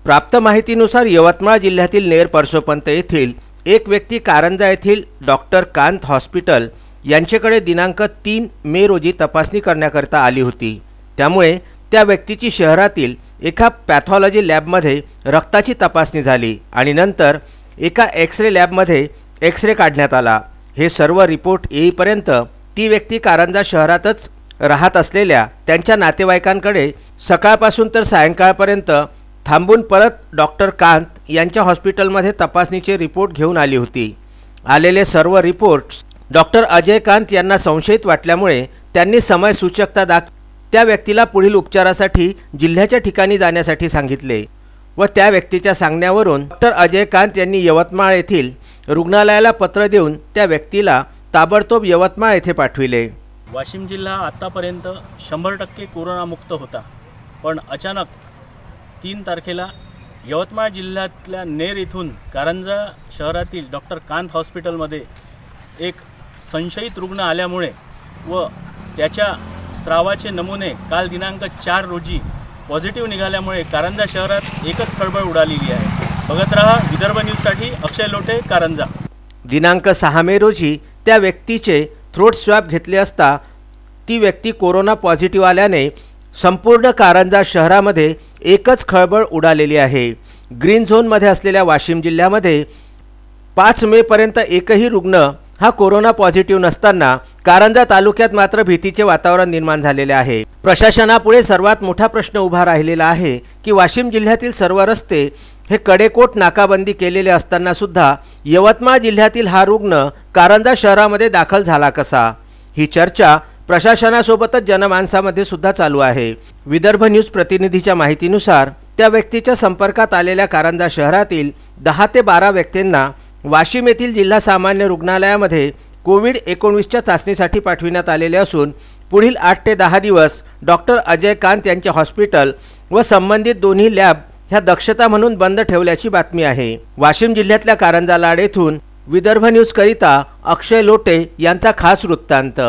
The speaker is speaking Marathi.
प्राप्त माहितीनुसार यवतमाळ जिल्ह्यातील नेर परसोपंत येथील एक व्यक्ती कारंजा येथील डॉक्टर कांत हॉस्पिटल यांच्याकडे दिनांक 3 मे रोजी तपासणी करण्याकरता आली होती। त्यामुळे त्या व्यक्तीची शहरातील एका पॅथॉलॉजी लॅबमध्ये रक्ताची तपासणी झाली आणि नंतर एका एक्स-रे लॅबमध्ये एक्स-रे काढण्यात आला। हे सर्व रिपोर्ट येईपर्यंत ती व्यक्ती कारंजा शहरातच राहत असलेल्या त्यांच्या नातेवाईकांकडे सकाळपासून तर सायंकाळपर्यंत थांबून परत डॉक्टर कांत यांच्या हॉस्पिटलमध्ये तपासणीचे रिपोर्ट घेऊन आली होती। आलेले सर्व रिपोर्ट्स डॉक्टर अजय कांत यांना संशयित वाटल्यामुळे त्यांनी समय सूचकता त्या व्यक्तीला पुढील उपचारासाठी जिल्ह्याच्या ठिकाणी जाण्यासाठी सांगितले व त्या व्यक्तीच्या सांगण्यावरून डॉक्टर अजय कांत यांनी यवतमाळ येथील रुग्णालयाला पत्र देऊन त्या व्यक्तीला ताबडतोब यवतमाळ येथे पाठविले। वाशिम जिल्हा आतापर्यंत 100% कोरोनामुक्त होता, पण अचानक 3 तारखेला यवतमाळ जिल्ह्यातल्या नेर इथून कारंजा शहरातील डॉक्टर कांत हॉस्पिटलमध्ये एक संशयित रुग्ण आल्यामुळे व त्याच्या स्त्रावाचे नमुने काल दिनांक 4 रोजी पॉझिटिव्ह निघाल्यामुळे कारंजा शहरात एकच खळबळ उडालेली आहे। बघत रहा विदर्भ न्यूजसाठी अक्षय लोटे, कारंजा। दिनांक 6 मे रोजी त्या व्यक्तीचे थ्रोट स्वॅब घेतले असता ती व्यक्ती कोरोना पॉझिटिव्ह आल्याने संपूर्ण कारंजा शहरामध्ये एकच खळबळ उडालेली आहे। ग्रीन झोनमध्ये असलेल्या वाशिम जिल्ह्यामध्ये 5 मे पर्यंत एकही रुग्ण हा कोरोना पॉझिटिव्ह नसताना कारंजा तालुक्यात मात्र भीतीचे वातावरण निर्माण झालेले आहे। प्रशासनापुढे सर्वात मोठा प्रश्न उभा राहिलेला आहे की वाशिम जिल्ह्यातील सर्व रस्ते हे कडेकोट नाकाबंदी केलेले असताना सुद्धा यवतमाळ जिल्ह्यातील हा रुग्ण कारंजा शहरामध्ये दाखल झाला कसा? ही चर्चा प्रशासनासोबतच जनमानसामध्ये सुद्धा चालू आहे। विदर्भ न्यूज प्रतिनिधीच्या माहितीनुसार त्या व्यक्तीच्या संपर्कात आलेल्या कारंजा शहरातील 10 ते 12 व्यक्तींना वाशिम येथील जिल्हा सामान्य रुग्णालयामध्ये कोविड-19च्या चाचणीसाठी पाठविण्यात आलेले असून पुढील 8 ते 10 दिवस डॉक्टर अजय कांत यांचे हॉस्पिटल व संबंधित दोन्ही लॅब ह्या दक्षता म्हणून बंद ठेवल्याची बातमी आहे। वाशिम जिल्ह्यातल्या कारंजा लाड येथून विदर्भ न्यूज करिता अक्षय लोटे यांचा खास वृत्तांत।